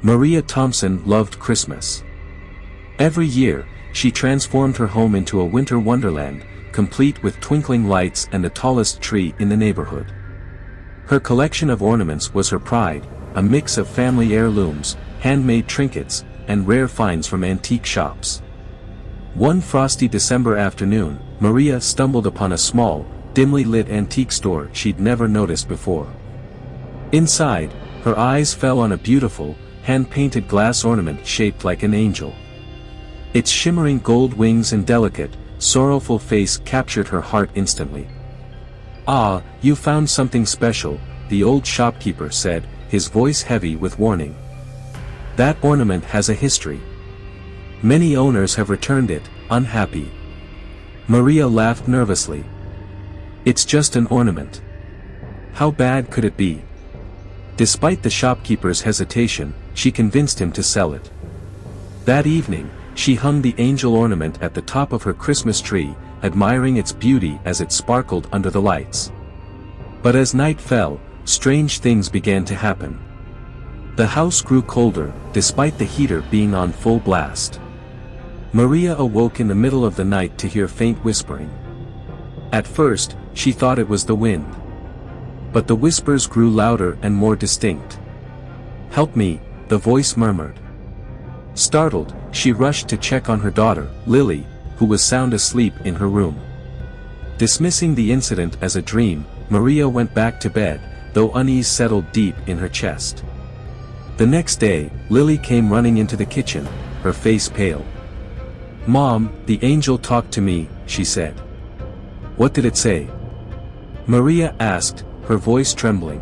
Maria Thompson loved Christmas. Every year, she transformed her home into a winter wonderland, complete with twinkling lights and the tallest tree in the neighborhood. Her collection of ornaments was her pride, a mix of family heirlooms, handmade trinkets, and rare finds from antique shops. One frosty December afternoon, Maria stumbled upon a small, dimly lit antique store she'd never noticed before. Inside, her eyes fell on a beautiful, hand-painted glass ornament shaped like an angel. Its shimmering gold wings and delicate, sorrowful face captured her heart instantly. "Ah, you found something special," the old shopkeeper said, his voice heavy with warning. "That ornament has a history. Many owners have returned it, unhappy." Maria laughed nervously. "It's just an ornament. How bad could it be?" Despite the shopkeeper's hesitation, she convinced him to sell it. That evening, she hung the angel ornament at the top of her Christmas tree, admiring its beauty as it sparkled under the lights. But as night fell, strange things began to happen. The house grew colder, despite the heater being on full blast. Maria awoke in the middle of the night to hear faint whispering. At first, she thought it was the wind. But the whispers grew louder and more distinct. "Help me," the voice murmured. Startled, she rushed to check on her daughter, Lily, who was sound asleep in her room. Dismissing the incident as a dream, Maria went back to bed, though unease settled deep in her chest. The next day, Lily came running into the kitchen, her face pale. "Mom, the angel talked to me," she said. "What did it say?" Maria asked, her voice trembling.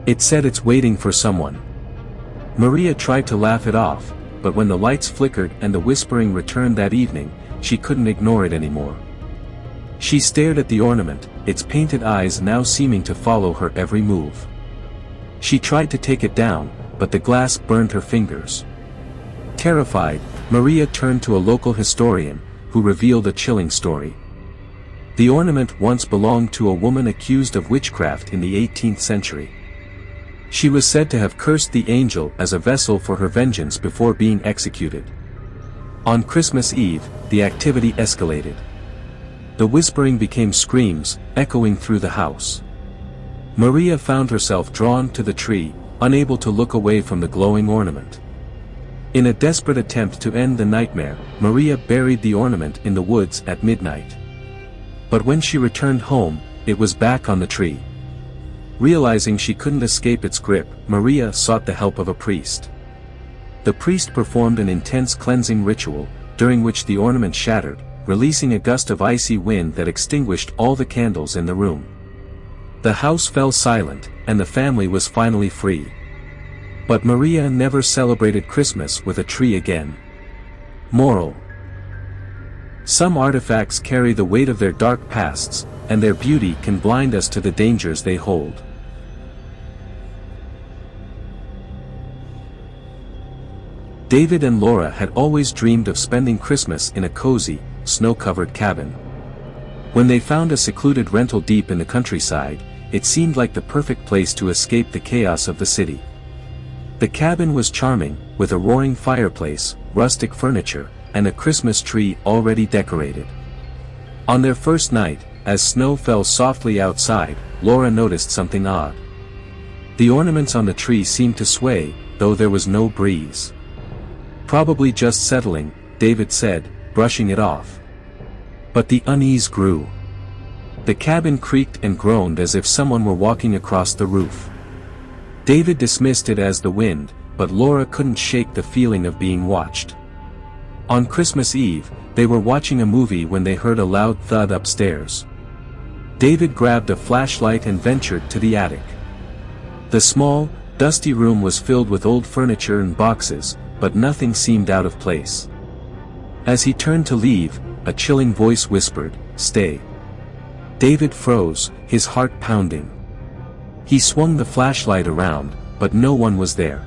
"It said it's waiting for someone." Maria tried to laugh it off, but when the lights flickered and the whispering returned that evening, she couldn't ignore it anymore. She stared at the ornament, its painted eyes now seeming to follow her every move. She tried to take it down, but the glass burned her fingers. Terrified, Maria turned to a local historian, who revealed a chilling story. The ornament once belonged to a woman accused of witchcraft in the 18th century. She was said to have cursed the angel as a vessel for her vengeance before being executed. On Christmas Eve, the activity escalated. The whispering became screams, echoing through the house. Maria found herself drawn to the tree, unable to look away from the glowing ornament. In a desperate attempt to end the nightmare, Maria buried the ornament in the woods at midnight. But when she returned home, it was back on the tree. Realizing she couldn't escape its grip, Maria sought the help of a priest. The priest performed an intense cleansing ritual, during which the ornament shattered, releasing a gust of icy wind that extinguished all the candles in the room. The house fell silent, and the family was finally free. But Maria never celebrated Christmas with a tree again. Moral: some artifacts carry the weight of their dark pasts, and their beauty can blind us to the dangers they hold. David and Laura had always dreamed of spending Christmas in a cozy, snow-covered cabin. When they found a secluded rental deep in the countryside, it seemed like the perfect place to escape the chaos of the city. The cabin was charming, with a roaring fireplace, rustic furniture, and a Christmas tree already decorated. On their first night, as snow fell softly outside, Laura noticed something odd. The ornaments on the tree seemed to sway, though there was no breeze. "Probably just settling," David said, brushing it off. But the unease grew. The cabin creaked and groaned as if someone were walking across the roof. David dismissed it as the wind, but Laura couldn't shake the feeling of being watched. On Christmas Eve, they were watching a movie when they heard a loud thud upstairs. David grabbed a flashlight and ventured to the attic. The small, dusty room was filled with old furniture and boxes, but nothing seemed out of place. As he turned to leave, a chilling voice whispered, "Stay." David froze, his heart pounding. He swung the flashlight around, but no one was there.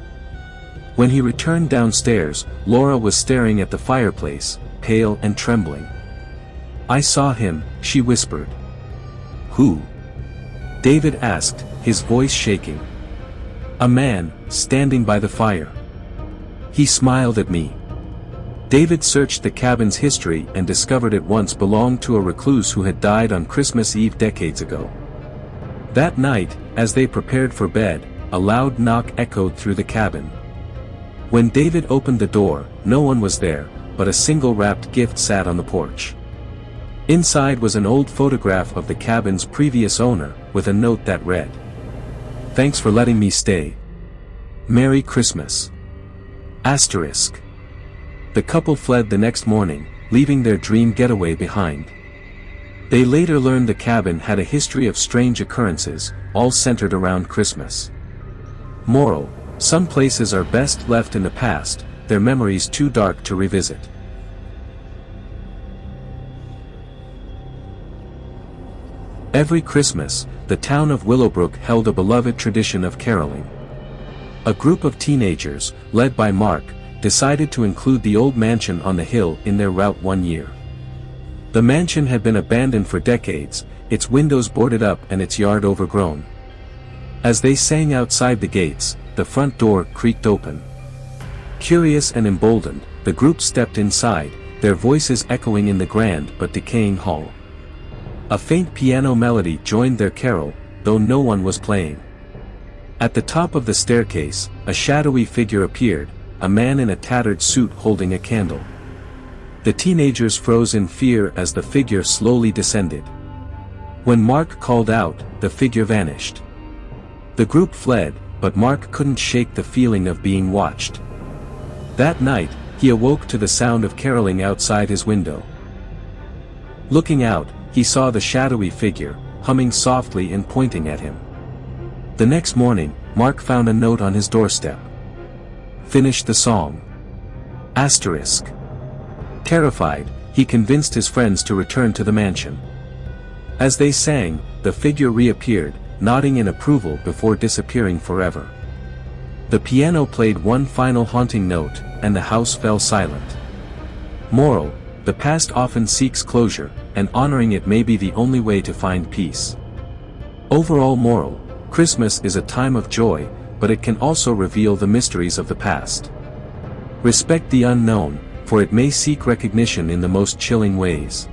When he returned downstairs, Laura was staring at the fireplace, pale and trembling. "I saw him," she whispered. "Who?" David asked, his voice shaking. "A man, standing by the fire." He smiled at me. David searched the cabin's history and discovered it once belonged to a recluse who had died on Christmas Eve decades ago. That night, as they prepared for bed, a loud knock echoed through the cabin. When David opened the door, no one was there, but a single wrapped gift sat on the porch. Inside was an old photograph of the cabin's previous owner, with a note that read, "Thanks for letting me stay. Merry Christmas." Asterisk. The couple fled the next morning, leaving their dream getaway behind. They later learned the cabin had a history of strange occurrences, all centered around Christmas. Moral: some places are best left in the past, their memories too dark to revisit. Every Christmas, the town of Willowbrook held a beloved tradition of caroling. A group of teenagers, led by Mark, decided to include the old mansion on the hill in their route one year. The mansion had been abandoned for decades, its windows boarded up and its yard overgrown. As they sang outside the gates, the front door creaked open. Curious and emboldened, the group stepped inside, their voices echoing in the grand but decaying hall. A faint piano melody joined their carol, though no one was playing. At the top of the staircase, a shadowy figure appeared, a man in a tattered suit holding a candle. The teenagers froze in fear as the figure slowly descended. When Mark called out, the figure vanished. The group fled, but Mark couldn't shake the feeling of being watched. That night, he awoke to the sound of caroling outside his window. Looking out, he saw the shadowy figure, humming softly and pointing at him. The next morning, Mark found a note on his doorstep. "Finish the song." Asterisk. Terrified, he convinced his friends to return to the mansion. As they sang, the figure reappeared, nodding in approval before disappearing forever. The piano played one final haunting note, and the house fell silent. Moral: the past often seeks closure, and honoring it may be the only way to find peace. Overall moral: Christmas is a time of joy, but it can also reveal the mysteries of the past. Respect the unknown, for it may seek recognition in the most chilling ways.